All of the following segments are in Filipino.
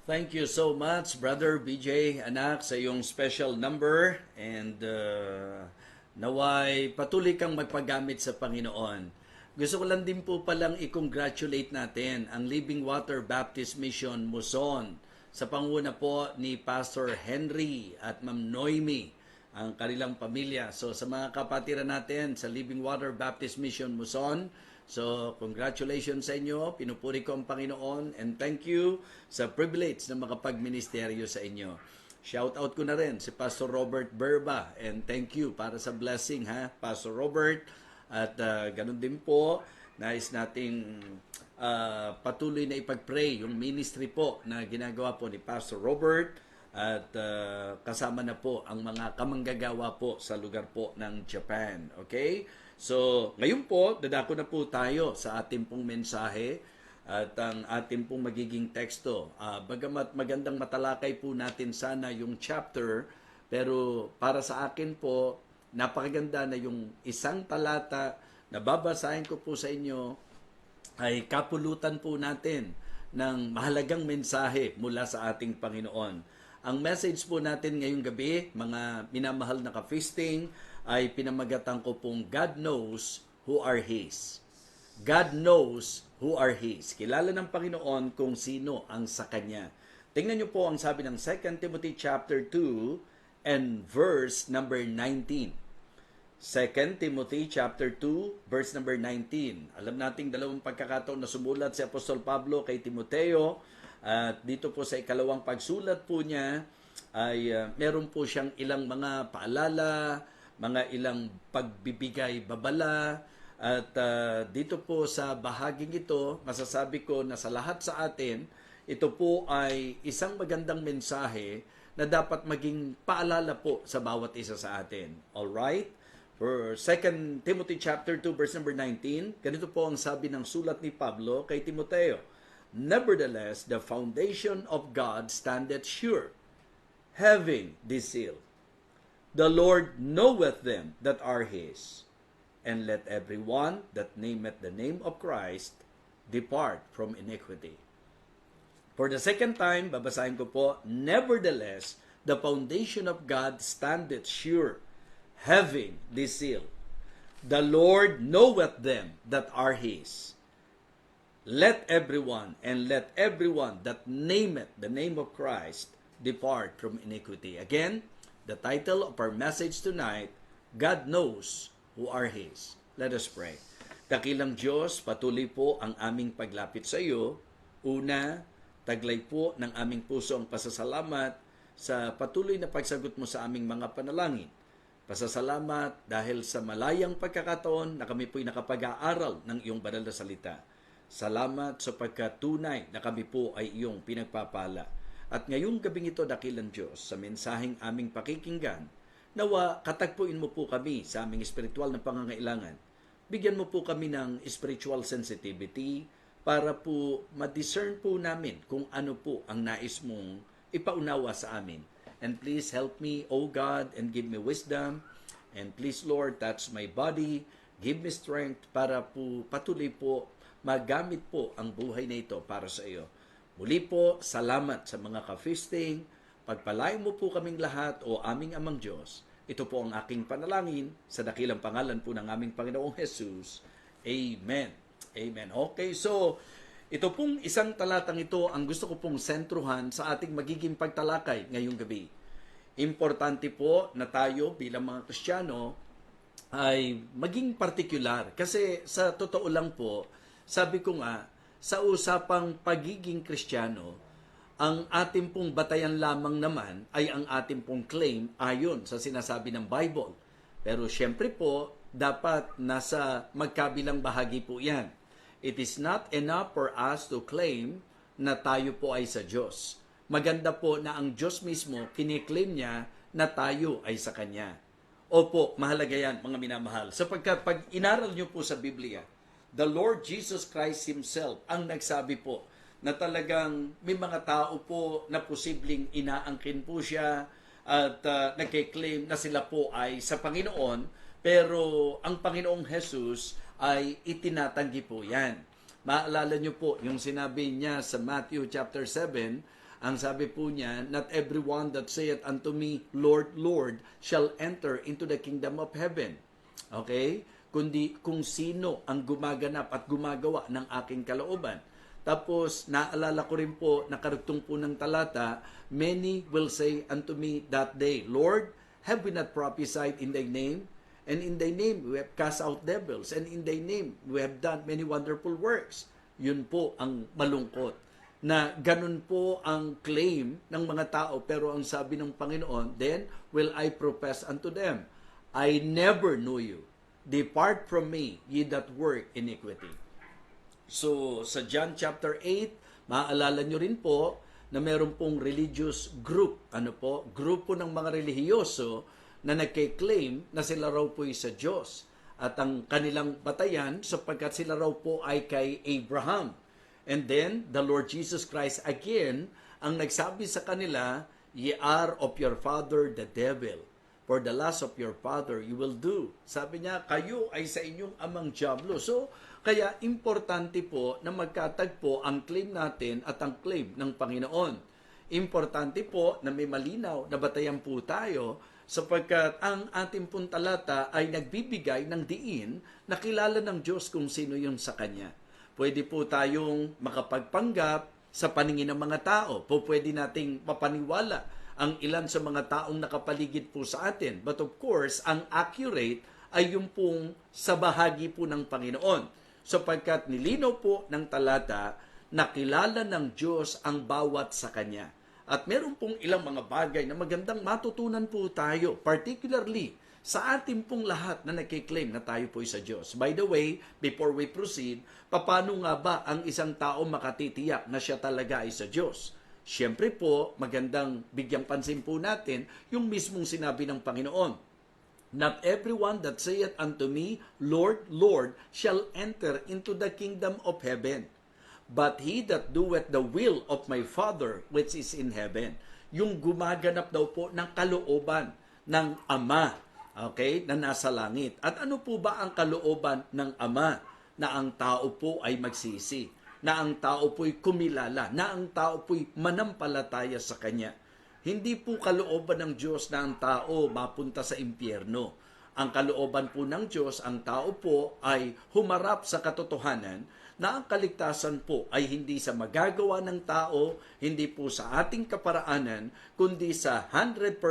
Thank you so much, Brother BJ, anak, sa iyong special number. And naway patuloy kang magpagamit sa Panginoon. Gusto ko lang din po palang i-congratulate natin ang Living Water Baptist Mission Muson sa panguna po ni Pastor Henry at Ma'am Noemi, ang kanilang pamilya. So sa mga kapatiran natin sa Living Water Baptist Mission Muson, so congratulations sa inyo, pinupuri ko ang Panginoon, and thank you sa privilege na makapagministeryo sa inyo. Shout out ko na rin si Pastor Robert Berba, and thank you para sa blessing, Pastor Robert. At ganun din po, nais nating patuloy na ipag-pray yung ministry po na ginagawa po ni Pastor Robert, at kasama na po ang mga kamanggagawa po sa lugar po ng Japan. Okay? So, ngayon po, dadako na po tayo sa ating pong mensahe at ang ating pong magiging teksto. Bagamat magandang matalakay po natin sana yung chapter, pero para sa akin po, napakaganda na yung isang talata na babasahin ko po sa inyo ay kapulutan po natin ng mahalagang mensahe mula sa ating Panginoon. Ang message po natin ngayong gabi, mga minamahal na ka-feasting, ay pinamagatan ko pong God knows who are His. God knows who are His. Kilala ng Panginoon kung sino ang sa Kanya. Tingnan niyo po ang sabi ng 2 Timothy chapter 2 and verse number 19. 2 Timothy chapter 2 verse number 19. Alam nating dalawang pagkakataon na sumulat si Apostol Pablo kay Timoteo, at dito po sa ikalawang pagsulat po niya ay meron po siyang ilang mga paalala, mga ilang pagbibigay babala, at dito po sa bahaging ito, masasabi ko na sa lahat sa atin, ito po ay isang magandang mensahe na dapat maging paalala po sa bawat isa sa atin. Alright? For 2 Timothy chapter 2 verse number 19, ganito po ang sabi ng sulat ni Pablo kay Timoteo. Nevertheless, the foundation of God standeth sure, having this seal. The Lord knoweth them that are His, and let every one that nameth the name of Christ depart from iniquity. For the second time, babasahin ko po, nevertheless, the foundation of God standeth sure, having this seal. The Lord knoweth them that are His. Let everyone that nameth the name of Christ depart from iniquity. Again, the title of our message tonight, God knows who are His. Let us pray. Dakilang Diyos, patuloy po ang aming paglapit sa iyo. Una, taglay po ng aming puso ang pasasalamat sa patuloy na pagsagot mo sa aming mga panalangin. Pasasalamat dahil sa malayang pagkakataon na kami po'y nakapag-aaral ng iyong banal na salita. Salamat sapagkat tunay na kami po ay iyong pinagpapala. At ngayong gabing ito, dakilang Diyos, sa mensaheng aming pakikinggan, nawa katagpuin mo po kami sa aming espiritual na pangangailangan. Bigyan mo po kami ng spiritual sensitivity para po ma-discern po namin kung ano po ang nais mong ipaunawa sa amin. And please help me, O God, and give me wisdom. And please, Lord, touch my body. Give me strength para po patuloy po magamit po ang buhay na ito para sa iyo. Muli po, salamat sa mga ka-feasting. Pagpalain mo po kaming lahat, o aming Amang Diyos. Ito po ang aking panalangin sa dakilang pangalan po ng aming Panginoong Jesus. Amen. Amen. Okay, so ito pong isang talatang ito ang gusto ko pong sentruhan sa ating magiging pagtalakay ngayong gabi. Importante po na tayo bilang mga Kristiyano ay maging partikular. Kasi sa totoo lang po, sabi ko nga, sa usapang pagiging Kristiyano, ang ating pong batayan lamang naman ay ang ating pong claim ayon sa sinasabi ng Bible. Pero syempre po, dapat nasa magkabilang bahagi po yan. It is not enough for us to claim na tayo po ay sa Diyos. Maganda po na ang Diyos mismo, kiniklaim niya na tayo ay sa Kanya. Opo, mahalaga yan, mga minamahal. Sapagkat pag inaral niyo po sa Biblia, the Lord Jesus Christ Himself ang nagsabi po na talagang may mga tao po na posibleng inaangkin po siya at nagkiklaim na sila po ay sa Panginoon, pero ang Panginoong Jesus ay itinatanggi po yan. Maalala niyo po yung sinabi niya sa Matthew chapter 7, Ang sabi po niya, not everyone that saith unto me, Lord, Lord, shall enter into the kingdom of heaven. Okay? Kundi kung sino ang gumaganap at gumagawa ng aking kalooban. Tapos, naalala ko rin po, nakarugtong po ng talata, many will say unto me that day, Lord, have we not prophesied in thy name? And in thy name we have cast out devils. And in thy name we have done many wonderful works. Yun po ang malungkot. Na ganun po ang claim ng mga tao. Pero ang sabi ng Panginoon, then will I profess unto them, I never knew you. Depart from me, ye that work iniquity. So, sa John chapter 8, maaalala nyo rin po na meron pong religious group. Grupo ng mga relihiyoso na nagke-claim na sila raw po ay sa Diyos. At ang kanilang batayan sapagkat sila raw po ay kay Abraham. And then, the Lord Jesus Christ again, ang nagsabi sa kanila, ye are of your father the devil. For the lust of your father you will do. Sabi niya, kayo ay sa inyong amang diablo. So, kaya importante po na magkatagpo ang claim natin at ang claim ng Panginoon. Importante po na may malinaw na batayan po tayo sapagkat ang ating pong talata ay nagbibigay ng diin na kilala ng Diyos kung sino yung sa Kanya. Pwede po tayong makapagpanggap sa paningin ng mga tao. Pwede nating mapaniwala ang ilan sa mga taong nakapaligid po sa atin. But of course, ang accurate ay yung pong sa bahagi po ng Panginoon. Sapagkat nilinaw po ng talata na kilala ng Diyos ang bawat sa Kanya. At meron pong ilang mga bagay na magandang matutunan po tayo, particularly sa ating pong lahat na nakiklaim na tayo po sa Diyos. By the way, before we proceed, paano nga ba ang isang tao makatitiyak na siya talaga ay sa Diyos? Siyempre po, magandang bigyang pansin po natin yung mismong sinabi ng Panginoon. Not everyone that saith unto me, Lord, Lord, shall enter into the kingdom of heaven, but he that doeth the will of my Father which is in heaven. Yung gumaganap daw po ng kalooban ng Ama, okay, na nasa langit. At ano po ba ang kalooban ng Ama? Na ang tao po ay magsisi, na ang tao po'y kumilala, na ang tao po'y manampalataya sa Kanya. Hindi po kalooban ng Diyos na ang tao mapunta sa impyerno. Ang kalooban po ng Diyos, ang tao po ay humarap sa katotohanan na ang kaligtasan po ay hindi sa magagawa ng tao, hindi po sa ating kaparaanan, kundi sa 100%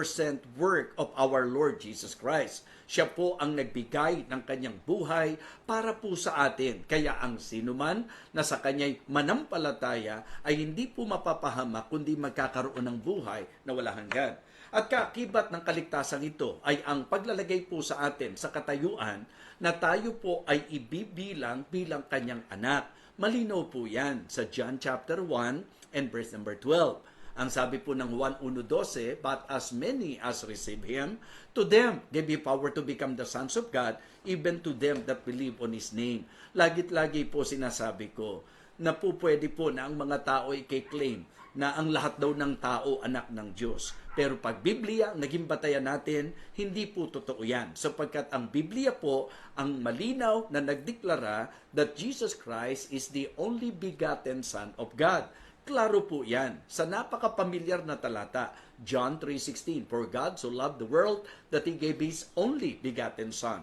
work of our Lord Jesus Christ. Siya po ang nagbigay ng kanyang buhay para po sa atin. Kaya ang sinuman na sa kanya'y manampalataya ay hindi po mapapahamak, kundi magkakaroon ng buhay na wala hanggan. At kaakibat ng kaligtasan ito ay ang paglalagay po sa atin sa katayuan na tayo po ay ibibilang bilang kanyang anak. Malinaw po yan sa John chapter 1 and verse number 12. Ang sabi po ng 1:12, but as many as receive Him, to them gave He power to become the sons of God, even to them that believe on His name. Lagit-lagi po sinasabi ko na po pwede po na ang mga tao i-claim na ang lahat daw ng tao anak ng Diyos. Pero pag Biblia ang naging batayan natin, hindi po totoo yan. Sapagkat ang Biblia po ang malinaw na nagdeklara that Jesus Christ is the only begotten Son of God. Klaro po yan sa napaka-pamilyar na talata, John 3:16. For God so loved the world that He gave His only begotten Son,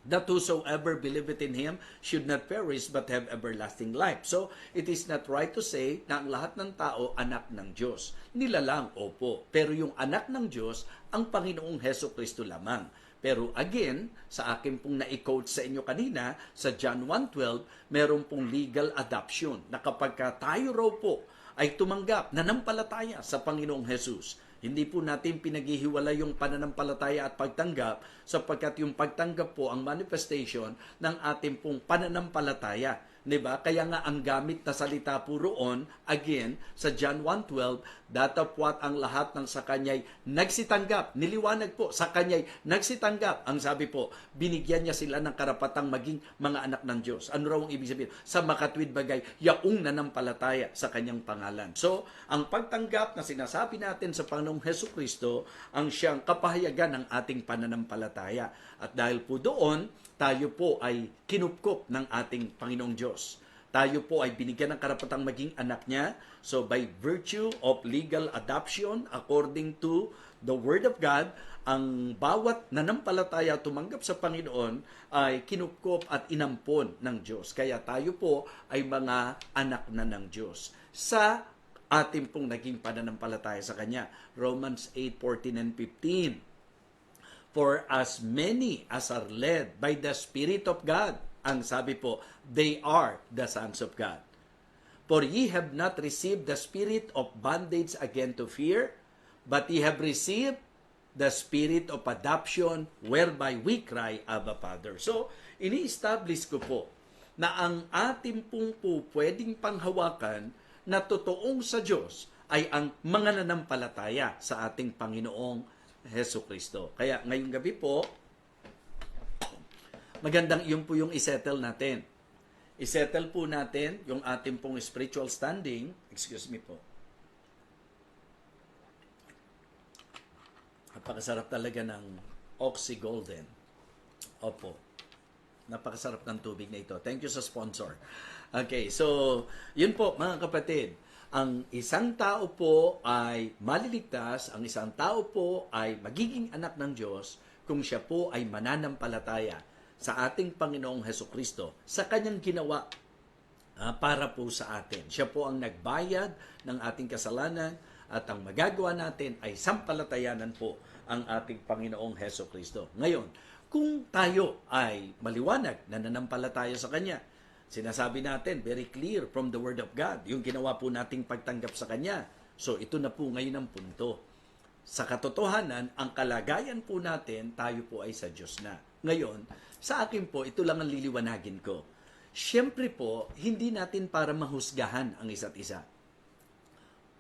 that whosoever believeth in Him should not perish but have everlasting life. So, it is not right to say na ang lahat ng tao anak ng Diyos. Nilalang, opo. Pero yung anak ng Diyos, ang Panginoong Hesukristo lamang. Pero again, sa akin pong na-quote sa inyo kanina, sa John 1:12, meron pong legal adoption na kapag tayo raw po ay tumanggap, nanampalataya sa Panginoong Jesus, hindi po natin pinaghihiwalay yung pananampalataya at pagtanggap sapagkat yung pagtanggap po ang manifestation ng ating pong pananampalataya. Diba? Kaya nga ang gamit na salita po roon, again, sa John 1:12, datapwat ang lahat ng sa kanya'y nagsitanggap. Niliwanag po, sa kanya'y nagsitanggap. Ang sabi po, binigyan niya sila ng karapatang maging mga anak ng Diyos. Ano raw ang ibig sabihin? Sa makatwid bagay, yaong nanampalataya sa kanyang pangalan. So, ang pagtanggap na sinasabi natin sa Panginoong Hesukristo, ang siyang kapahayagan ng ating pananampalataya. At dahil po doon, tayo po ay kinupkop ng ating Panginoong Diyos. Tayo po ay binigyan ng karapatang maging anak niya. So by virtue of legal adoption, according to the Word of God, ang bawat nanampalataya tumanggap sa Panginoon ay kinupkop at inampon ng Diyos. Kaya tayo po ay mga anak na ng Diyos sa ating pong naging pananampalataya sa Kanya. Romans 8:14 and 15. For as many as are led by the Spirit of God, ang sabi po, they are the sons of God. For ye have not received the spirit of bondage again to fear, but ye have received the spirit of adoption, whereby we cry, Abba, Father. So, ini-establish ko po na ang ating pong po pwedeng panghawakan na totoong sa Diyos ay ang mga nanampalataya sa ating Panginoong Hesukristo. Kaya ngayong gabi po, magandang yun po yung isettle natin. Isettle po natin yung ating pong spiritual standing. Excuse me po. Napakasarap talaga ng Oxy Golden. Opo. Napakasarap ng tubig na ito. Thank you sa sponsor. Okay, so yun po mga kapatid. Ang isang tao po ay maliligtas, ang isang tao po ay magiging anak ng Diyos kung siya po ay mananampalataya sa ating Panginoong Hesukristo, sa kanyang ginawa para po sa atin. Siya po ang nagbayad ng ating kasalanan at ang magagawa natin ay sampalatayanan po ang ating Panginoong Hesukristo. Ngayon, kung tayo ay maliwanag na nanampalataya sa Kanya, sinasabi natin, very clear from the Word of God, yung ginawa po nating pagtanggap sa Kanya. So, ito na po ngayon ang punto. Sa katotohanan, ang kalagayan po natin, tayo po ay sa Diyos na. Ngayon, sa akin po, ito lang ang liliwanagin ko. Siyempre po, hindi natin para mahusgahan ang isa't isa.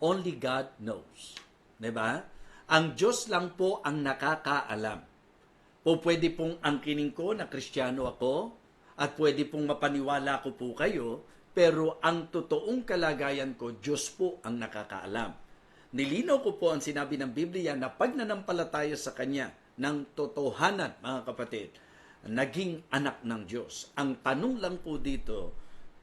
Only God knows. Diba? Ang Diyos lang po ang nakakaalam. Po pwede pong angkinin ko na Kristiyano ako at pwede pong mapaniwala ko po kayo, pero ang totoong kalagayan ko, Diyos po ang nakakaalam. Nilinaw ko po ang sinabi ng Biblia na pag nanampalataya sa Kanya ng totohanan, mga kapatid, naging anak ng Diyos. Ang tanong lang po dito,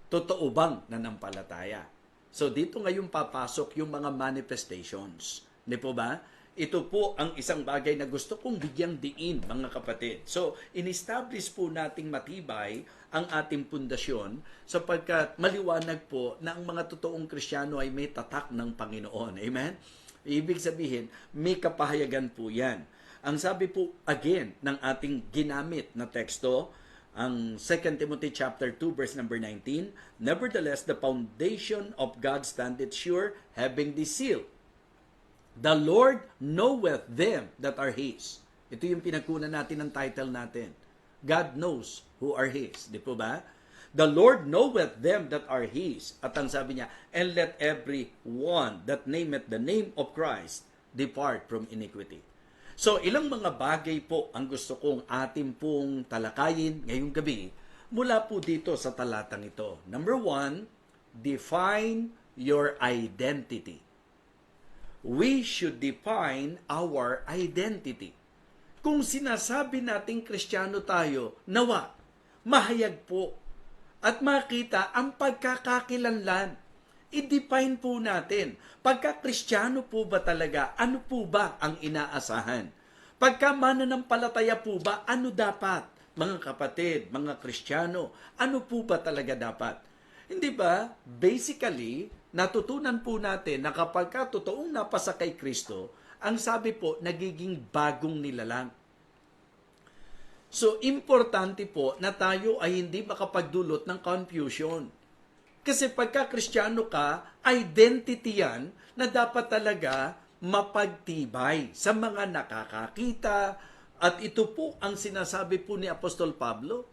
totoo bang nanampalataya? So dito ngayon papasok yung mga manifestations. Di po ba? Ito po ang isang bagay na gusto kong bigyang diin, mga kapatid. So, in-establish po nating matibay ang ating pundasyon sapagkat maliwanag po na ang mga totoong Kristiyano ay may tatak ng Panginoon. Amen? Ibig sabihin, may kapahayagan po yan. Ang sabi po again ng ating ginamit na teksto, ang 2 Timothy chapter 2 verse number 19, nevertheless, the foundation of God standeth sure, having this seal. The Lord knoweth them that are His. Ito yung pinagkunan natin ng title natin. God knows who are His. Di po ba? The Lord knoweth them that are His. At ang sabi niya, and let every one that nameth the name of Christ depart from iniquity. So, ilang mga bagay po ang gusto kong ating pong talakayin ngayong gabi mula po dito sa talatang ito. Number 1, define your identity. We should define our identity. Kung sinasabi nating Kristiyano tayo, nawa, mahayag po at makita ang pagkakakilanlan. I-define po natin, pagka Kristiyano po ba talaga, ano po ba ang inaasahan? Pagka mananampalataya po ba, ano dapat? Mga kapatid, mga Kristiyano, ano po ba talaga dapat? Hindi ba, basically, natutunan po natin na kapag totoong napasa kay Kristo, ang sabi po, nagiging bagong nilalang. So, importante po na tayo ay hindi makapagdulot ng confusion. Kasi pagka Kristiyano ka, identity yan na dapat talaga mapagtibay sa mga nakakakita. At ito po ang sinasabi po ni Apostol Pablo.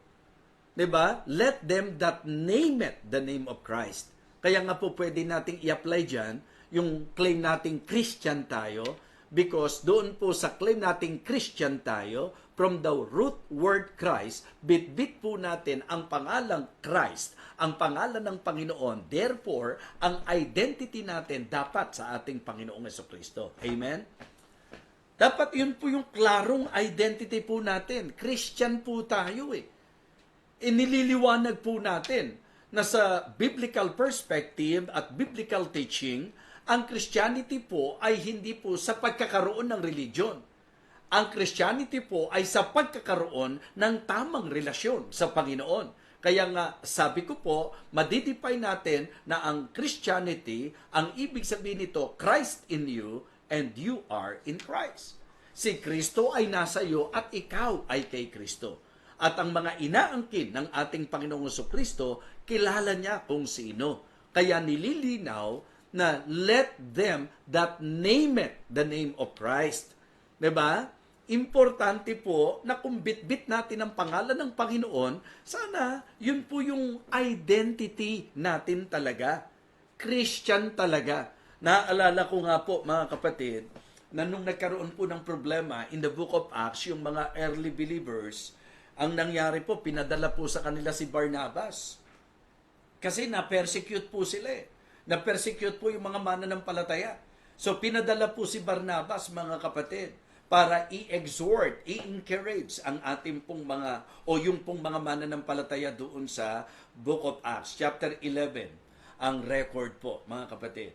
'Di ba? Let them that name it the name of Christ. Kaya nga po pwede nating i-apply dyan yung claim nating Christian tayo because doon po sa claim nating Christian tayo, from the root word Christ, bit-bit po natin ang pangalang Christ, ang pangalan ng Panginoon. Therefore, ang identity natin dapat sa ating Panginoong Jesucristo. Amen? Dapat yun po yung klarong identity po natin. Christian po tayo eh. Inililiwanag po natin na sa biblical perspective at biblical teaching, ang Christianity po ay hindi po sa pagkakaroon ng religion. Ang Christianity po ay sa pagkakaroon ng tamang relasyon sa Panginoon. Kaya nga, sabi ko po, madidefine natin na ang Christianity, ang ibig sabihin nito, Christ in you and you are in Christ. Si Kristo ay nasa iyo at ikaw ay kay Kristo. At ang mga inaangkin ng ating Panginoong Jesucristo, kilala niya kung sino. Kaya nililinaw na let them that name it the name of Christ. Diba? Importante po na kung bitbit natin ang pangalan ng Panginoon, sana yun po yung identity natin talaga. Christian talaga. Naaalala ko nga po mga kapatid, na nung nagkaroon po ng problema in the book of Acts, yung mga early believers, ang nangyari po, pinadala po sa kanila si Barnabas. Kasi na-persecute po sila eh. Na-persecute po yung mga mananampalataya. So pinadala po si Barnabas, mga kapatid, para i-exhort, i-encourage ang ating pong mga, o yung pong mga mananampalataya doon sa Book of Acts, chapter 11, ang record po, mga kapatid.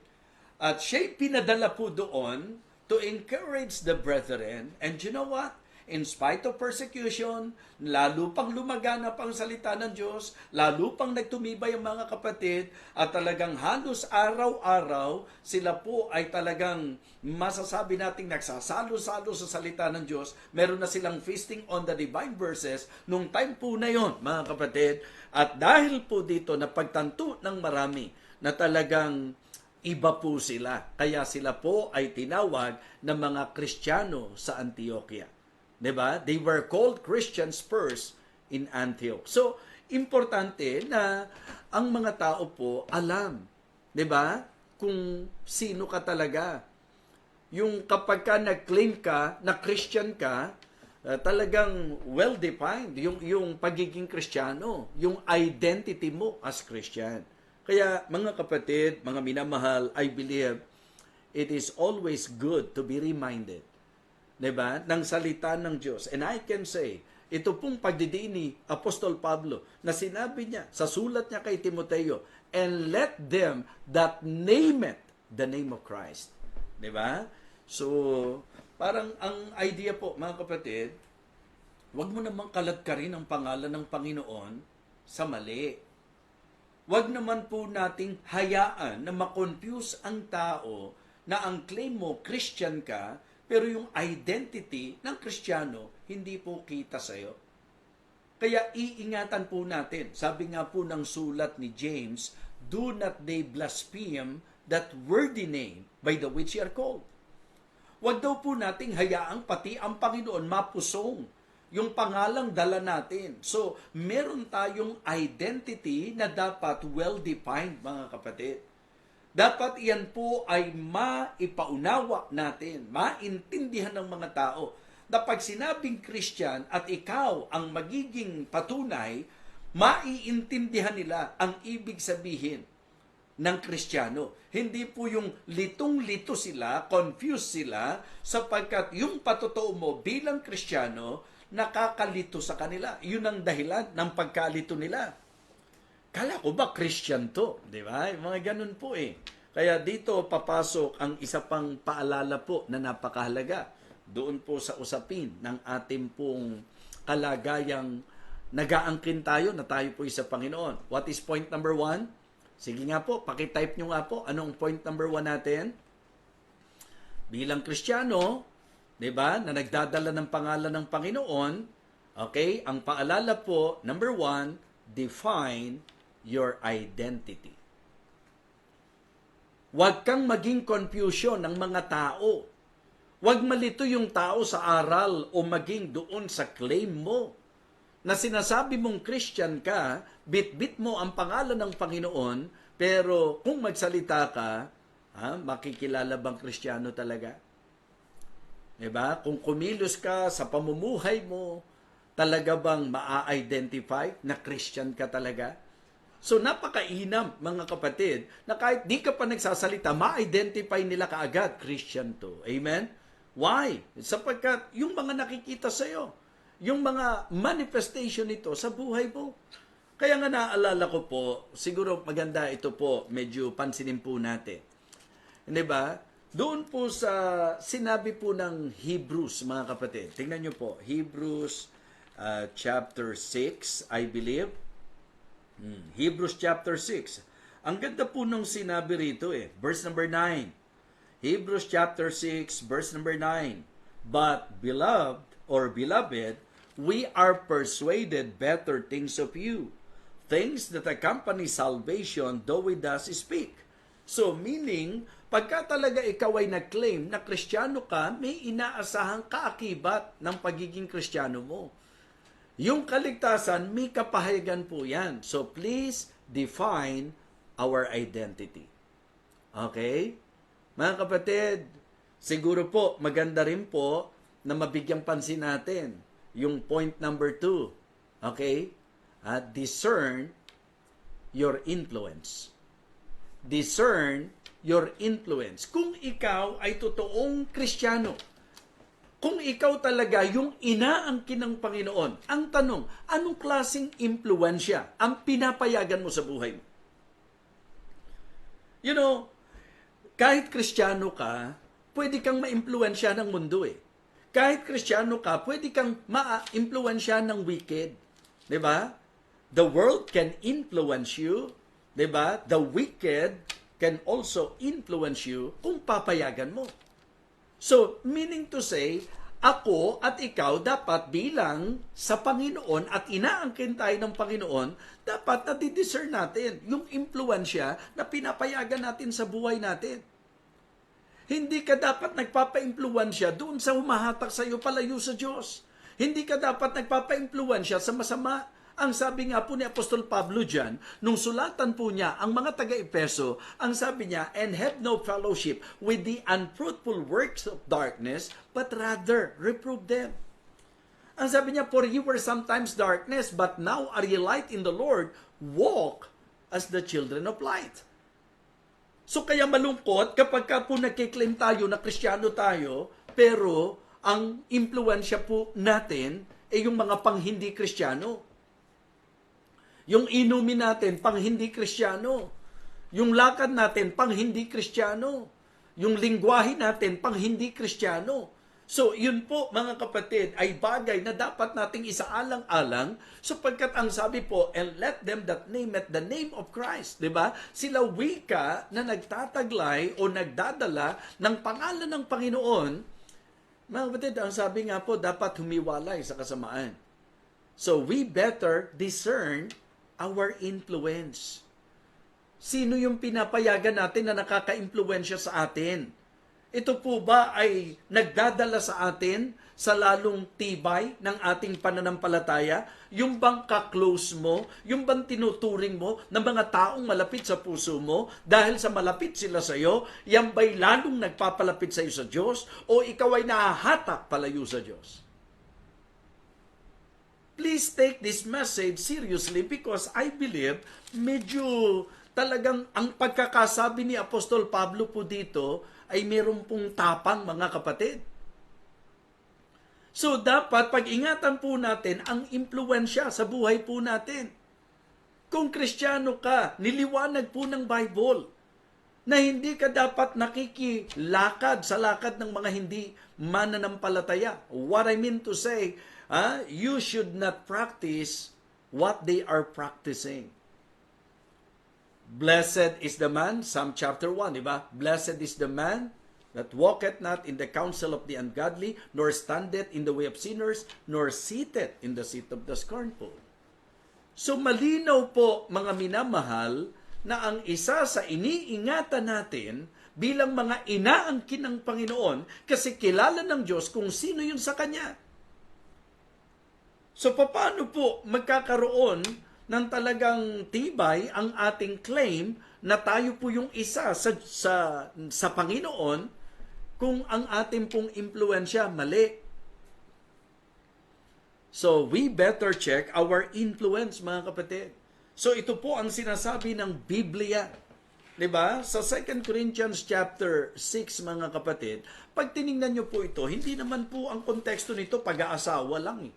At siya'y pinadala po doon to encourage the brethren, and you know what? In spite of persecution, lalo pang lumaganap ang salita ng Diyos, lalo pang nagtumibay ang mga kapatid, at talagang halos araw-araw, sila po ay talagang masasabi nating nagsasalo-salo sa salita ng Diyos. Meron na silang feasting on the divine verses nung time po na yon, mga kapatid. At dahil po dito, napagtanto ng marami na talagang iba po sila. Kaya sila po ay tinawag na mga Kristiyano sa Antioquia. Diba? They were called Christians first in Antioch. So, importante na ang mga tao po alam, diba? Kung sino ka talaga. Yung kapag ka nag-claim ka na Christian ka, talagang well-defined yung pagiging Kristiyano, yung identity mo as Christian. Kaya mga kapatid, mga minamahal, I believe it is always good to be reminded, diba, ng salita ng Diyos. And I can say, ito pong pagdidiin ni Apostol Pablo na sinabi niya sa sulat niya kay Timoteo, and let them that name it the name of Christ. Diba? So, parang ang idea po, mga kapatid, wag mo namang kaladkarin ang pangalan ng Panginoon sa mali. Wag naman po nating hayaan na makonfuse ang tao na ang claim mo Christian ka, pero yung identity ng Kristiyano, hindi po kita sa'yo. Kaya iingatan po natin. Sabi nga po ng sulat ni James, do not they blaspheme that worthy name by the which ye are called. Huwag daw po nating hayaang pati ang Panginoon mapusong yung pangalang dala natin. So, meron tayong identity na dapat well-defined, mga kapatid. Dapat iyan po ay maipaunawa natin, maintindihan ng mga tao na pag sinabing Christian at ikaw ang magiging patunay, maiintindihan nila ang ibig sabihin ng Kristiyano. Hindi po yung litong-lito sila, confused sila, sapagkat yung patotoo mo bilang Kristiyano, nakakalito sa kanila. Yun ang dahilan ng pagkalito nila. Kala ko ba Christian to? Di ba? Mga ganun po eh. Kaya dito papasok ang isa pang paalala po na napakahalaga. Doon po sa usapin ng ating pong kalagayang nag-aangkin tayo na tayo po sa Panginoon. What is point number 1? Sige nga po, pakitype nyo nga po. Anong point number 1 natin? Bilang Kristiyano, di ba, na nagdadala ng pangalan ng Panginoon, okay, ang paalala po, number 1, define your identity. Huwag kang maging confusion ng mga tao. Huwag malito yung tao sa aral o maging doon sa claim mo. Na sinasabi mong Christian ka, bit-bit mo ang pangalan ng Panginoon, pero kung magsalita ka, makikilala bang Kristiyano talaga? Diba? Kung kumilos ka sa pamumuhay mo, talaga bang maa-identify na Christian ka talaga? So napakainam, mga kapatid, na kahit di ka pa nagsasalita, ma-identify nila kaagad, Christian to. Amen? Why? Sapagkat yung mga nakikita sa'yo, yung mga manifestation nito sa buhay mo, Kaya nga naalala ko po, siguro maganda ito po, medyo pansinin po natin. Hindi ba? Doon po sa sinabi po ng Hebrews, mga kapatid. Tingnan nyo po, Hebrews chapter 6, I believe. Hebrews chapter 6. Ang ganda po nung sinabi rito verse number 9. Hebrews chapter 6, verse number 9. But beloved, we are persuaded better things of you, things that accompany salvation, though we thus speak. So, meaning, pagka talaga ikaw ay nag-claim na Kristiyano ka, may inaasahang kaakibat ng pagiging Kristiyano mo. Yung kaligtasan, may kapahayagan po yan. So, please define our identity. Okay? Mga kapatid, siguro po, maganda rin po na mabigyang pansin natin yung point number 2. Okay? Discern your influence. Discern your influence. Kung ikaw ay totoong Kristiyano, kung ikaw talaga yung inaangkin ng Panginoon, ang tanong, anong klaseng impluensya ang pinapayagan mo sa buhay mo? You know, kahit Kristiyano ka, pwede kang ma-impluensya ng mundo Kahit Kristiyano ka, pwede kang ma-impluensya ng wicked. 'Di ba? The world can influence you, 'di ba? The wicked can also influence you kung papayagan mo. So, meaning to say, ako at ikaw dapat bilang sa Panginoon at inaangkin tayo ng Panginoon, dapat nadi-discern natin yung impluensya na pinapayagan natin sa buhay natin. Hindi ka dapat nagpapa-impluensya doon sa humahatak sa iyo palayo sa Diyos. Hindi ka dapat nagpapa-impluensya sa masama. Ang sabi nga po ni Apostol Pablo dyan, nung sulatan po niya ang mga taga-Epeso, ang sabi niya, and have no fellowship with the unfruitful works of darkness, but rather reprove them. Ang sabi niya, for you were sometimes darkness, but now are ye light in the Lord, walk as the children of light. So kaya malungkot kapag ka po nagkiklaim tayo na Kristiyano tayo, pero ang impluensya po natin ay yung mga pang-hindi Kristiyano. Yung inumin natin, pang hindi Kristiyano. Yung lakad natin, pang hindi Kristiyano. Yung lingwahe natin, pang hindi Kristiyano. So, yun po, mga kapatid, ay bagay na dapat nating isaalang-alang sapagkat ang sabi po, and let them that name at the name of Christ. Diba? Sila wika na nagtataglay o nagdadala ng pangalan ng Panginoon. Mga kapatid, ang sabi nga po, dapat humiwalay sa kasamaan. So, we better discern our influence. Sino yung pinapayagan natin na nakaka-impluensya sa atin? Ito po ba ay nagdadala sa atin sa lalong tibay ng ating pananampalataya? Yung bang ka-close mo? Yung bang tinuturing mo ng mga taong malapit sa puso mo? Dahil sa malapit sila sa iyo, yan ba'y lalong nagpapalapit sa iyo sa Diyos? O ikaw ay nahahatak palayo sa Diyos? Please take this message seriously because I believe medyo talagang ang pagkakasabi ni Apostol Pablo po dito ay meron pong tapang, mga kapatid. So dapat pag-ingatan po natin ang impluensya sa buhay po natin. Kung Kristiyano ka, niliwanag po ng Bible na hindi ka dapat nakikilakad sa lakad ng mga hindi mananampalataya. What I mean to say, you should not practice what they are practicing. Blessed is the man, Psalm chapter 1, di ba? Blessed is the man that walketh not in the counsel of the ungodly, nor standeth in the way of sinners, nor sitteth in the seat of the scornful. So malinaw po, mga minamahal, na ang isa sa iniingatan natin bilang mga inaangkin ng Panginoon kasi kilala ng Diyos kung sino yun sa Kanya. So paano po magkakaroon ng talagang tibay ang ating claim na tayo po yung isa sa Panginoon kung ang ating pong impluensya mali? So we better check our influence, mga kapatid. So ito po ang sinasabi ng Biblia. 'Di ba? Sa 2 Corinthians chapter 6, mga kapatid, pag tiningnan niyo po ito, hindi naman po ang konteksto nito pag-aasawa lang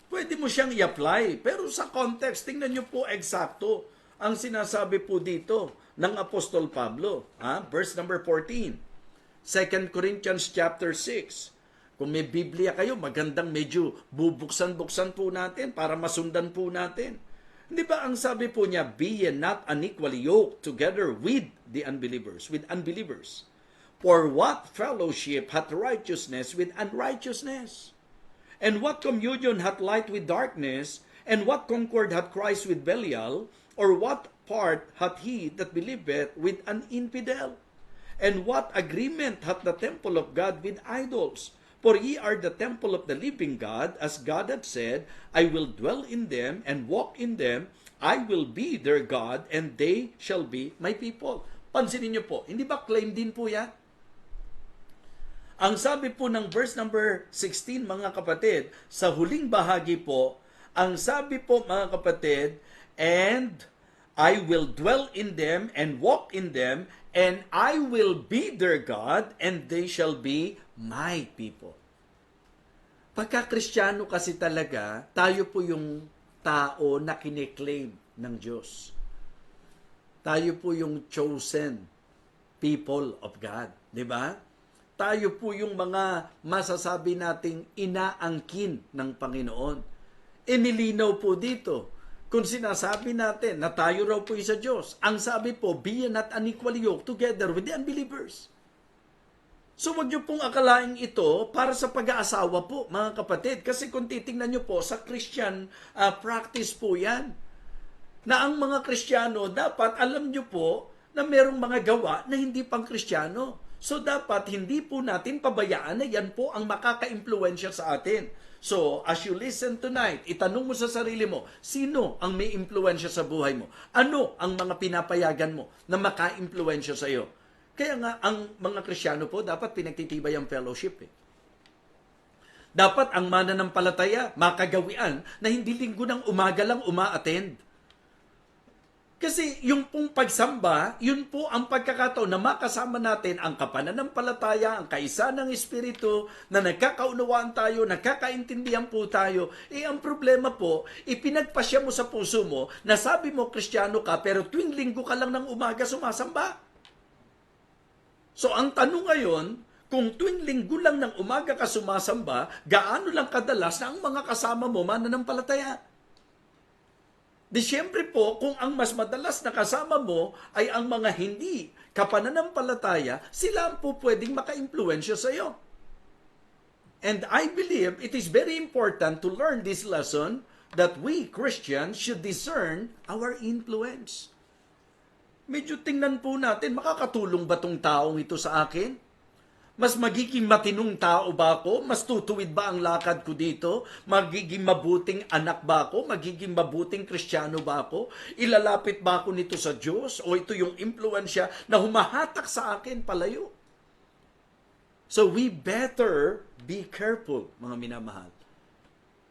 Pwede mo siyang i-apply. Pero sa context, tingnan nyo po eksakto ang sinasabi po dito ng Apostol Pablo. Verse number 14. 2 Corinthians chapter 6. Kung may Biblia kayo, magandang medyo bubuksan-buksan po natin para masundan po natin. Di ba ang sabi po niya, be ye not unequally yoked together with the unbelievers, with unbelievers. For what fellowship hath righteousness with unrighteousness? And what communion hath light with darkness? And what concord hath Christ with Belial? Or what part hath he that believeth with an infidel? And what agreement hath the temple of God with idols? For ye are the temple of the living God, as God hath said, I will dwell in them and walk in them. I will be their God, and they shall be my people. Pansinin niyo po, hindi ba claim din po yan? Ang sabi po ng verse number 16, mga kapatid, sa huling bahagi po, ang sabi po, mga kapatid, and I will dwell in them and walk in them, and I will be their God, and they shall be my people. Pagka Kristiyano kasi talaga, tayo po yung tao na kiniklaim ng Diyos. Tayo po yung chosen people of God. Di ba? Tayo po yung mga masasabi nating inaangkin ng Panginoon. Inilinaw po dito, kung sinasabi natin na tayo raw po sa Diyos, ang sabi po, be ye not unequally yoked together with the unbelievers. So wag niyo pong akalaing ito para sa pag-aasawa po, mga kapatid. Kasi kung titingnan niyo po, sa Christian practice po yan. Na ang mga Kristiyano, dapat alam niyo po na merong mga gawa na hindi pang Kristiyano. So dapat hindi po natin pabayaan na yan po ang makaka-impluwensya sa atin. So as you listen tonight, itanong mo sa sarili mo, sino ang may impluwensya sa buhay mo? Ano ang mga pinapayagan mo na maka-impluwensya sa iyo? Kaya nga, ang mga Kristiyano po, dapat pinagtitibay ang fellowship. Dapat ang mananampalataya, makagawian, na hindi linggo ng umaga lang uma-attend. Kasi yung pong pagsamba, yun po ang pagkakataon na makasama natin ang kapananampalataya, ang kaisa ng Espiritu, na nagkakaunawaan tayo, nagkakaintindihan po tayo. Ang problema po, ipinagpasya mo sa puso mo, na sabi mo Kristiyano ka, pero tuwing linggo ka lang ng umaga sumasamba. So ang tanong ngayon, kung tuwing linggo lang ng umaga ka sumasamba, gaano lang kadalas na ang mga kasama mo mananampalataya? Di syempre po, kung ang mas madalas na kasama mo ay ang mga hindi kapananampalataya, sila ang po pwedeng maka-impluwensya sa iyo. And I believe it is very important to learn this lesson that we Christians should discern our influence. Medyo tingnan po natin, makakatulong ba tong taong ito sa akin? Mas magiging matinong tao ba ako? Mas tutuwid ba ang lakad ko dito? Magiging mabuting anak ba ako? Magiging mabuting Kristiyano ba ako? Ilalapit ba ako nito sa Diyos? O ito yung impluensya na humahatak sa akin palayo? So we better be careful, mga minamahal.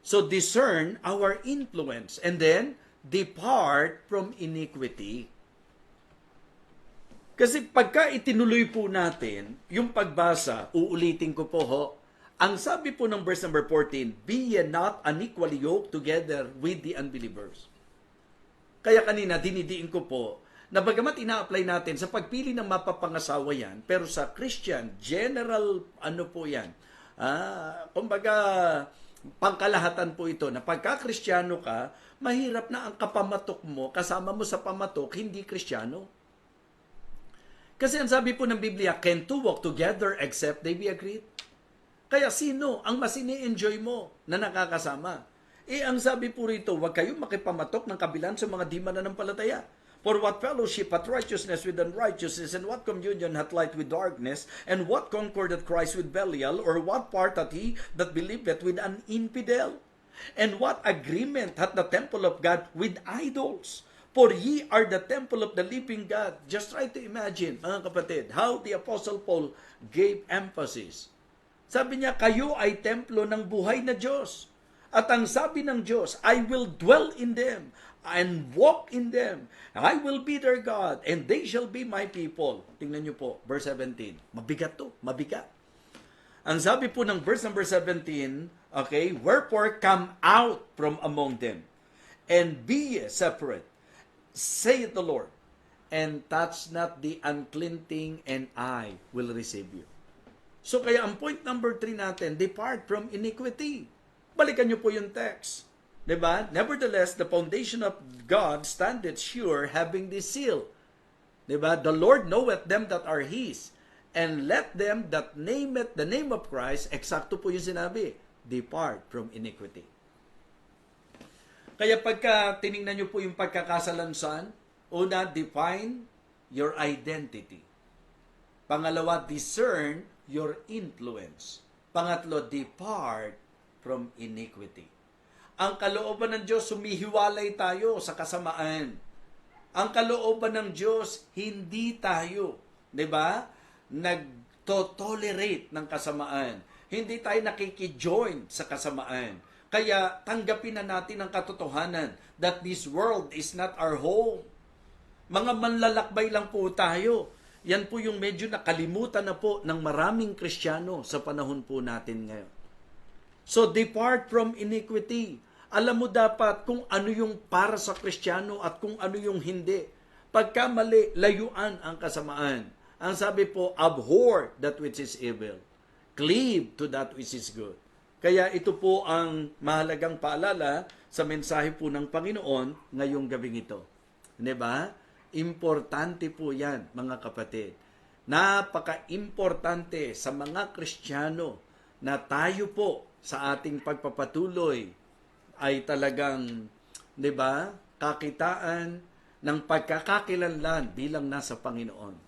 So discern our influence and then depart from iniquity. Kasi pagka itinuloy po natin yung pagbasa, uulitin ko po ho, ang sabi po ng verse number 14, be ye not unequally yoked together with the unbelievers. Kaya kanina, dinidiin ko po, na bagamat ina-apply natin sa pagpili ng mapapangasawa yan, pero sa Christian, general, ano po yan, kumbaga, pangkalahatan po ito, na pagka Kristiyano ka, mahirap na ang kapamatok mo, kasama mo sa pamatok, hindi Kristiyano. Kasi ang sabi po ng Biblia, can two walk together except they be agreed? Kaya sino ang mas ini-enjoy mo na nakakasama? Ang sabi po rito, huwag kayong makipamatok ng kabilan sa mga di mananampalataya. For what fellowship hath righteousness with unrighteousness, and what communion hath light with darkness, and what concord hath Christ with Belial, or what part hath he that believeth with an infidel? And what agreement hath the temple of God with idols? For ye are the temple of the living God. Just try to imagine, mga kapatid, how the Apostle Paul gave emphasis. Sabi niya, kayo ay templo ng buhay na Diyos. At ang sabi ng Diyos, I will dwell in them and walk in them. I will be their God, and they shall be my people. Tingnan niyo po, verse 17. Mabigat to, mabigat. Ang sabi po ng verse number 17, okay, wherefore come out from among them, and be ye separate, saith the Lord, and touch not the unclean thing, and I will receive you. So kaya ang point number 3 natin, depart from iniquity. Balikan niyo po yung text. Diba? Nevertheless, the foundation of God standeth sure, having this seal. Diba? The Lord knoweth them that are His, and let them that nameth the name of Christ, eksakto po yung sinabi, depart from iniquity. Kaya pagka tiningnan nyo po yung pagkakasalansan, una, define your identity. Pangalawa, discern your influence. Pangatlo, depart from iniquity. Ang kalooban ng Diyos, sumihiwalay tayo sa kasamaan. Ang kalooban ng Diyos, hindi tayo, di ba, nagto-tolerate ng kasamaan. Hindi tayo nakikijoin sa kasamaan. Kaya tanggapin na natin ang katotohanan that this world is not our home. Mga manlalakbay lang po tayo. Yan po yung medyo nakalimutan na po ng maraming Kristiyano sa panahon po natin ngayon. So depart from iniquity. Alam mo dapat kung ano yung para sa Kristiyano at kung ano yung hindi. Pagka mali, layuan ang kasamaan. Ang sabi po, abhor that which is evil. Cleave to that which is good. Kaya ito po ang mahalagang paalala sa mensahe po ng Panginoon ngayong gabing ito. Diba? Importante po yan, mga kapatid. Napaka-importante sa mga Kristiyano na tayo po sa ating pagpapatuloy ay talagang, di ba, kakitaan ng pagkakakilanlan bilang nasa Panginoon.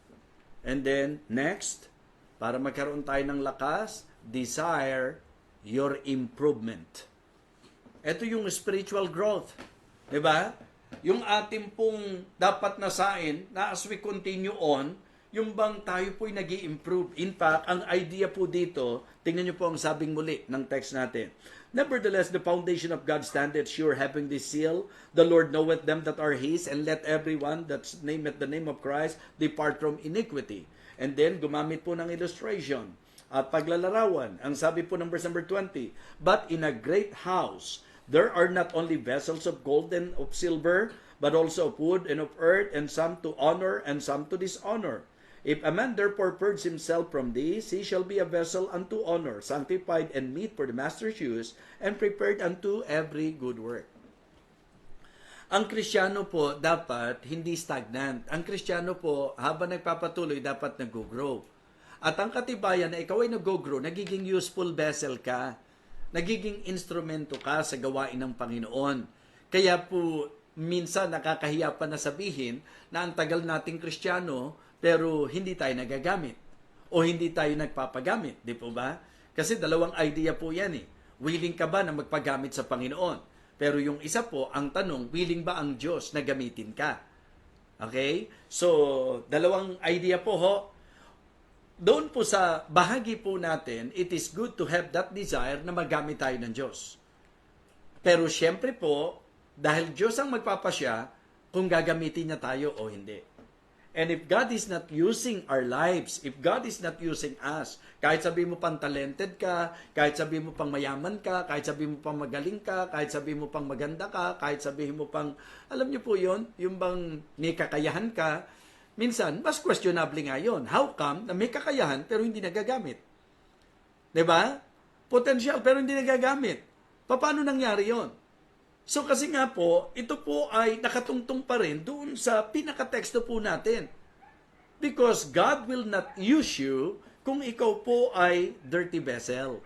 And then, next, para magkaroon tayo ng lakas, desire your improvement. Ito yung spiritual growth. Di ba? Yung ating pong dapat nasain na as we continue on, yung bang tayo po'y nag-i-improve. In fact, ang idea po dito, tingnan nyo po ang sabing muli ng text natin. Nevertheless, the foundation of God standeth sure, having this seal. The Lord knoweth them that are His, and let everyone that nameth the name of Christ depart from iniquity. And then, gumamit po ng illustration at paglalarawan. Ang sabi po ng verse number 20, but in a great house, there are not only vessels of gold and of silver, but also of wood and of earth, and some to honor and some to dishonor. If a man therefore purge himself from these, he shall be a vessel unto honor, sanctified and meet for the master's use, and prepared unto every good work. Ang Kristiyano po dapat hindi stagnant. Ang Kristiyano po, habang nagpapatuloy, dapat nag-grow. At ang katibayan na ikaw ay nag-grow, nagiging useful vessel ka. Nagiging instrumento ka sa gawain ng Panginoon. Kaya po, minsan nakakahiya pa na sabihin na ang tagal nating Kristiyano, pero hindi tayo nagagamit o hindi tayo nagpapagamit, di po ba? Kasi dalawang idea po yan eh. Willing ka ba na magpagamit sa Panginoon? Pero yung isa po, ang tanong, willing ba ang Diyos na gamitin ka? Okay? So, dalawang idea po ho. Doon po sa bahagi po natin, it is good to have that desire na magamit tayo ng Diyos. Pero syempre po, dahil Diyos ang magpapasya kung gagamitin niya tayo o hindi. And if God is not using our lives, if God is not using us, kahit sabihin mo pang talented ka, kahit sabihin mo pang mayaman ka, kahit sabihin mo pang magaling ka, kahit sabihin mo pang maganda ka, kahit sabihin mo pang, alam niyo po yun, yung bang may kakayahan ka, minsan, mas questionable nga yun. How come na may kakayahan pero hindi nagagamit? Diba? Potential pero hindi nagagamit. Paano nangyari yon? So kasi nga po, ito po ay nakatungtong pa rin doon sa pinakateksto po natin. Because God will not use you kung ikaw po ay dirty vessel.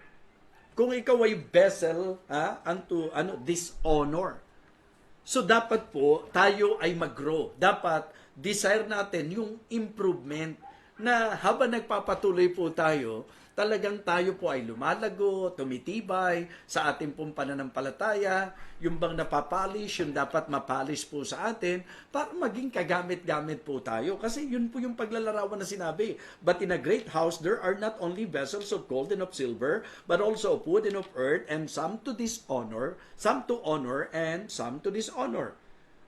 Kung ikaw ay vessel unto dishonor. So dapat po tayo ay mag-grow. Dapat desire natin yung improvement na habang nagpapatuloy po tayo, talagang tayo po ay lumalago, tumitibay sa ating pong pananampalataya, yung bang napapolish, yung dapat mapolish po sa atin, para maging kagamit-gamit po tayo. Kasi yun po yung paglalarawan na sinabi. But in a great house, there are not only vessels of gold and of silver, but also of wood and of earth, and some to dishonor, some to honor, and some to dishonor.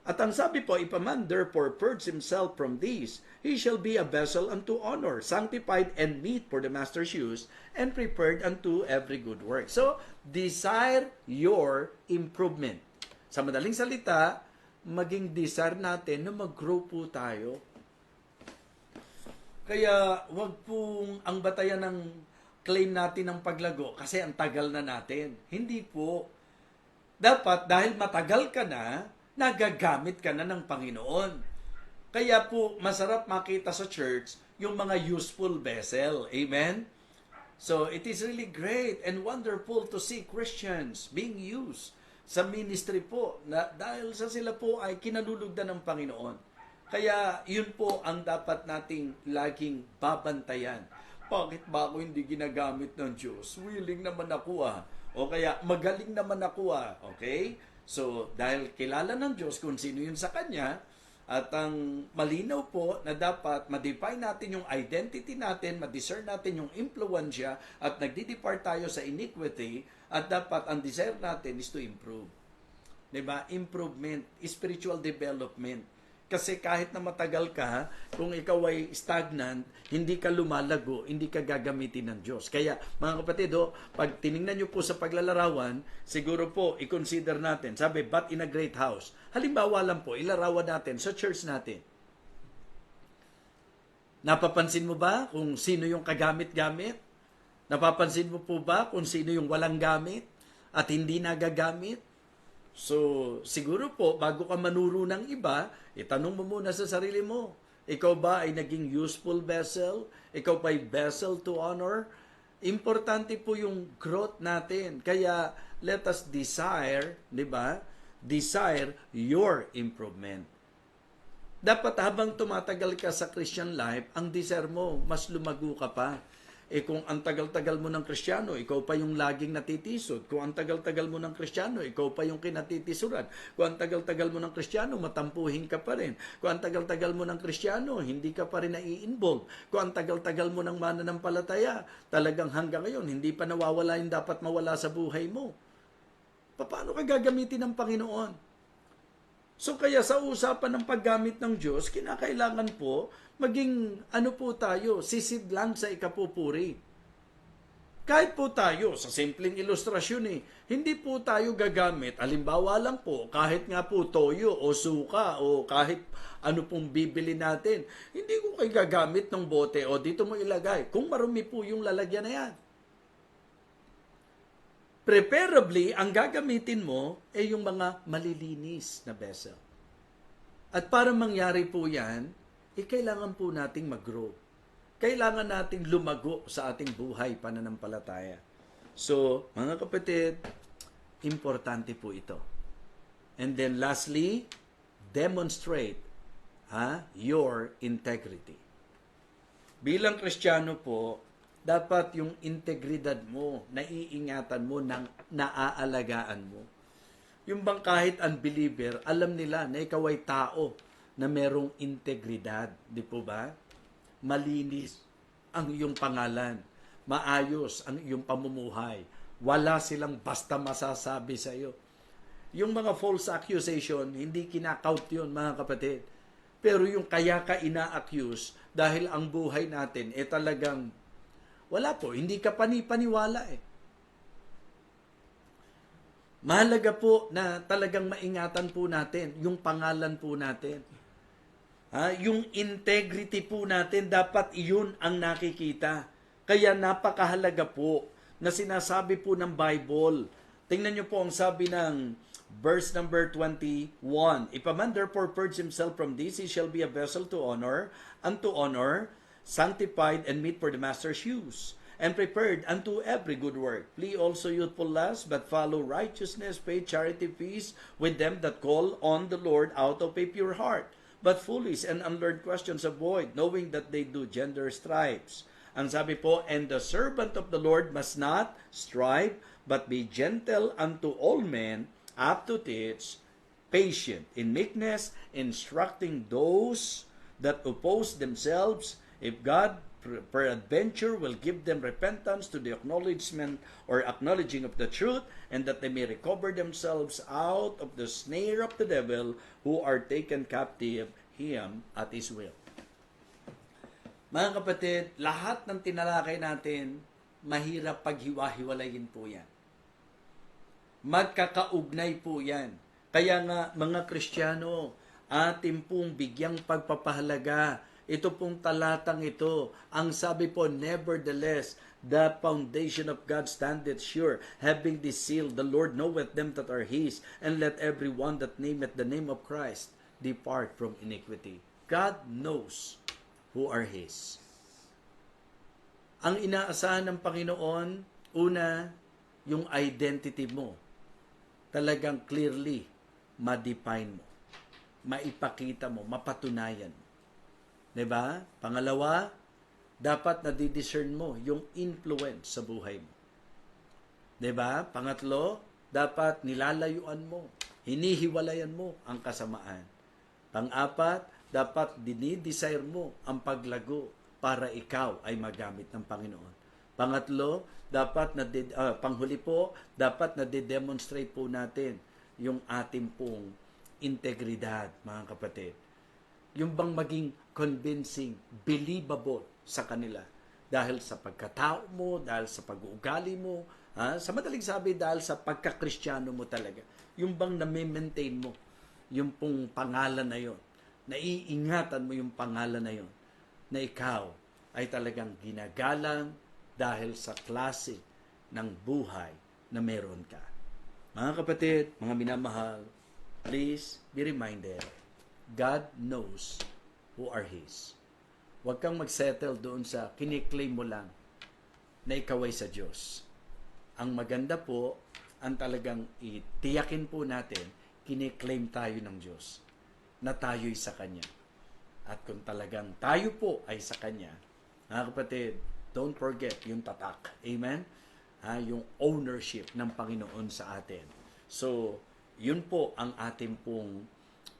At ang sabi po, if a man therefore purge himself from these, he shall be a vessel unto honor, sanctified and meet for the master's use, and prepared unto every good work. So, desire your improvement. Sa madaling salita, maging desire natin na mag-grow po tayo. Kaya, wag pong ang batayan ng claim natin ng paglago kasi ang tagal na natin. Hindi po. Dapat, dahil matagal ka na, nagagamit ka na ng Panginoon. Kaya po, masarap makita sa church yung mga useful vessel. Amen? So, it is really great and wonderful to see Christians being used sa ministry po na dahil sa sila po ay kinalulugdan ng Panginoon. Kaya, yun po ang dapat nating laging babantayan. Bakit ba ako hindi ginagamit ng Diyos? Willing naman ako O kaya, magaling naman ako Okay? So, dahil kilala ng Diyos kung sino yun sa Kanya, at ang malinaw po na dapat ma-define natin yung identity natin, ma-discern natin yung impluensya, at nagdi-depart tayo sa iniquity, at dapat ang desire natin is to improve. Diba? Improvement, spiritual development. Kasi kahit na matagal ka, kung ikaw ay stagnant, hindi ka lumalago, hindi ka gagamitin ng Diyos. Kaya mga kapatid, pag tiningnan nyo po sa paglalarawan, siguro po i-consider natin, sabi, but in a great house. Halimbawa lang po, ilarawan natin sa church natin. Napapansin mo ba kung sino yung kagamit-gamit? Napapansin mo po ba kung sino yung walang gamit at hindi nagagamit? So, siguro po, bago ka manuro ng iba, itanong mo muna sa sarili mo, ikaw ba ay naging useful vessel? Ikaw ba ay vessel to honor? Importante po yung growth natin. Kaya, let us desire, di ba? Desire your improvement. Dapat habang tumatagal ka sa Christian life, ang desire mo, mas lumago ka pa. Kung ang tagal-tagal mo ng Kristiyano, ikaw pa yung laging natitisod. Kung ang tagal-tagal mo ng Kristiyano, ikaw pa yung kinatitisuran. Kung ang tagal-tagal mo ng Kristiyano, matampuhin ka pa rin. Kung ang tagal-tagal mo ng Kristiyano, hindi ka pa rin nai-involve. Kung ang tagal-tagal mo ng mananampalataya, talagang hanggang ngayon, hindi pa nawawala yung dapat mawala sa buhay mo. Paano ka gagamitin ng Panginoon? So kaya sa usapan ng paggamit ng Diyos, kinakailangan po maging po tayo, sisid lang sa ikapupuri. Kahit po tayo, sa simpleng ilustrasyon hindi po tayo gagamit, halimbawa lang po, kahit nga po toyo o suka o kahit ano pong bibili natin, hindi ko kayo gagamit ng bote o dito mo ilagay, kung marumi po yung lalagyan na yan. Preferably, ang gagamitin mo ay yung mga malilinis na vessel. At para mangyari po yan, kailangan po nating mag-grow. Kailangan nating lumago sa ating buhay pananampalataya. So, mga kapatid, importante po ito. And then lastly, demonstrate your integrity. Bilang Kristiyano po, dapat yung integridad mo, naiingatan mo, naaalagaan mo. Yung bang kahit unbeliever, alam nila na ikaw ay tao na merong integridad, di po ba? Malinis ang iyong pangalan, maayos ang iyong pamumuhay, wala silang basta masasabi sa iyo. Yung mga false accusation, hindi kinakount yun, mga kapatid. Pero yung kaya ka ina-accuse, dahil ang buhay natin, talagang, wala po, hindi ka panipaniwala Mahalaga po na talagang maingatan po natin yung pangalan po natin. Yung integrity po natin, dapat iyon ang nakikita. Kaya napakahalaga po na sinasabi po ng Bible. Tingnan niyo po ang sabi ng verse number 21. If a man therefore purge himself from this, he shall be a vessel to honor, unto honor, sanctified and meet for the master's use, and prepared unto every good work. Flee also youthful lust, but follow righteousness, faith, charity, peace with them that call on the Lord out of a pure heart. But foolish and unlearned questions avoid, knowing that they do gender stripes. Ang sabi po, and the servant of the Lord must not strive, but be gentle unto all men, apt to teach, patient in meekness, instructing those that oppose themselves, if God peradventure will give them repentance to the acknowledgement or acknowledging of the truth, and that they may recover themselves out of the snare of the devil, who are taken captive him at his will. Mga kapatid, lahat ng tinalakay natin, mahirap paghiwa-hiwalayin po yan. Magkakaugnay po yan. Kaya nga, mga Kristiyano, atin pong bigyang pagpapahalaga ito pong talatang ito. Ang sabi po, nevertheless, the foundation of God standeth sure, having this seal, the Lord knoweth them that are His, and let every one that nameth the name of Christ depart from iniquity. God knows who are His. Ang inaasahan ng Panginoon, una, yung identity mo, talagang clearly ma-define mo, maipakita mo, mapatunayan mo. Diba? Pangalawa, dapat nadidiscern mo yung influence sa buhay mo. Diba? Pangatlo, dapat nilalayuan mo, hinihiwalayan mo ang kasamaan. Pang-apat, dapat dinidesire mo ang paglago para ikaw ay magamit ng Panginoon. Pangatlo, panghuli po, dapat nade-demonstrate po natin yung ating pong integridad, mga kapatid. Yung bang maging convincing, believable sa kanila. Dahil sa pagkatao mo, dahil sa pag-uugali mo, sa madaling sabi, dahil sa pagka-Kristiyano mo talaga. Yung bang na-maintain mo, yung pong pangalan na yon, naiingatan mo yung pangalan na yon, na ikaw ay talagang ginagalang dahil sa klase ng buhay na meron ka. Mga kapatid, mga minamahal, please be reminded, God knows who are His. Huwag kang mag-settle doon sa kiniklaim mo lang na ikaw ay sa Diyos. Ang maganda po, ang talagang itiyakin po natin, kiniklaim tayo ng Diyos na tayo'y sa Kanya. At kung talagang tayo po ay sa Kanya, mga kapatid, don't forget yung tatak. Amen? Yung ownership ng Panginoon sa atin. So, yun po ang ating pong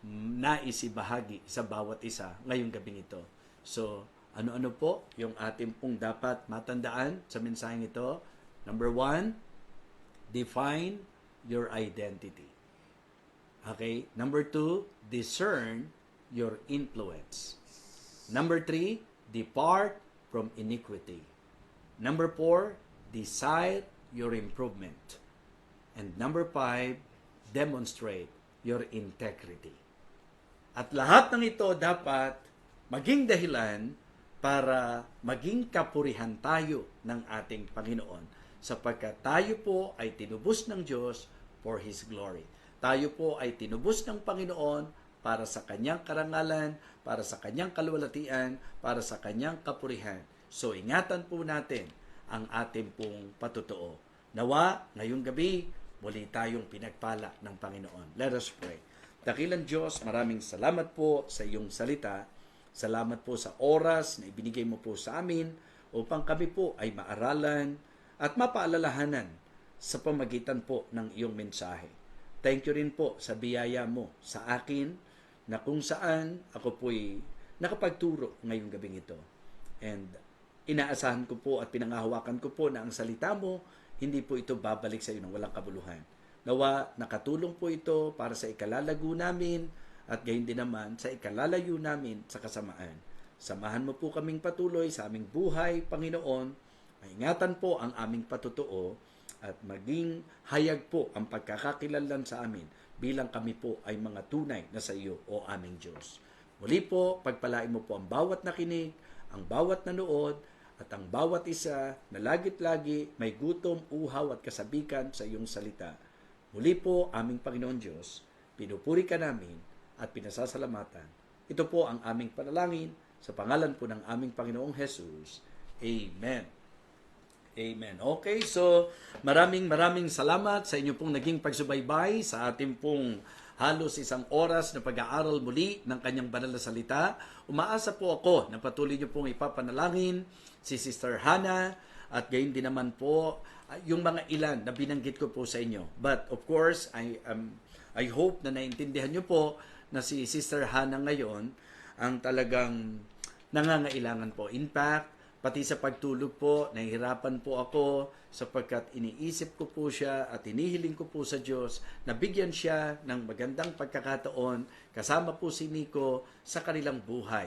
nais ibahagi sa bawat isa ngayong gabing ito. So, ano-ano po yung ating pong dapat matandaan sa mensaheng ito? Number 1, define your identity. Okay? Number 2, discern your influence. Number 3, depart from iniquity. Number 4, desire your improvement. And number 5, demonstrate your integrity. At lahat ng ito dapat maging dahilan para maging kapurihan tayo ng ating Panginoon, sapagkat tayo po ay tinubos ng Diyos for His glory. Tayo po ay tinubos ng Panginoon para sa Kanyang karangalan, para sa Kanyang kaluwalhatian, para sa Kanyang kapurihan. So, ingatan po natin ang ating pong patutuo. Nawa, ngayong gabi, muli tayong pinagpala ng Panginoon. Let us pray. Dakilang Diyos, maraming salamat po sa iyong salita. Salamat po sa oras na ibinigay mo po sa amin upang kami po ay maaralan at mapaalalahanan sa pamagitan po ng iyong mensahe. Thank you rin po sa biyaya mo sa akin na kung saan ako po'y nakapagturo ngayong gabing ito. And inaasahan ko po at pinangahawakan ko po na ang salita mo, hindi po ito babalik sa iyo ng walang kabuluhan. Nawa, nakatulong po ito para sa ikalalago namin at gayon din naman sa ikalalayo namin sa kasamaan. Samahan mo po kaming patuloy sa aming buhay, Panginoon. Ingatan po ang aming patutuo at maging hayag po ang pagkakakilanlan sa amin bilang kami po ay mga tunay na sa iyo, o aming Diyos. Muli po, pagpalain mo po ang bawat nakinig, ang bawat nanood, at ang bawat isa na lagit-lagi may gutom, uhaw at kasabikan sa iyong salita. Muli po, aming Panginoon Diyos, pinupuri ka namin at pinasasalamatan. Ito po ang aming panalangin sa pangalan po ng aming Panginoong Jesus. Amen. Amen. Okay, so maraming salamat sa inyo pong naging pagsubaybay sa ating pong halos isang oras na pag-aaral muli ng kanyang banal na salita. Umaasa po ako na patuloy niyo pong ipapanalangin si Sister Hannah at gayon din naman po yung mga ilan na binanggit ko po sa inyo. But of course, I hope na naintindihan niyo po na si Sister Hannah ngayon ang talagang nangangailangan po. In fact, Pati sa pagtulog po, nahihirapan po ako sapagkat iniisip ko po siya at inihiling ko po sa Diyos na bigyan siya ng magandang pagkakataon kasama po si Nico sa kanilang buhay.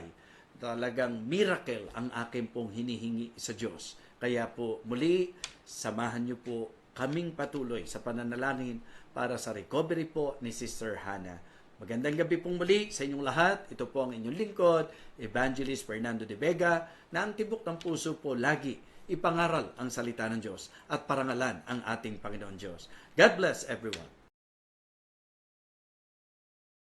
Talagang miracle ang akin pong hinihingi sa Diyos. Kaya po muli, samahan niyo po kaming patuloy sa pananalangin para sa recovery po ni Sister Hannah. Magandang gabi pong muli sa inyong lahat. Ito po ang inyong lingkod, Evangelist Fernando de Vega, na ang tibok ng puso po lagi ipangaral ang salita ng Diyos at parangalan ang ating Panginoon Diyos. God bless everyone.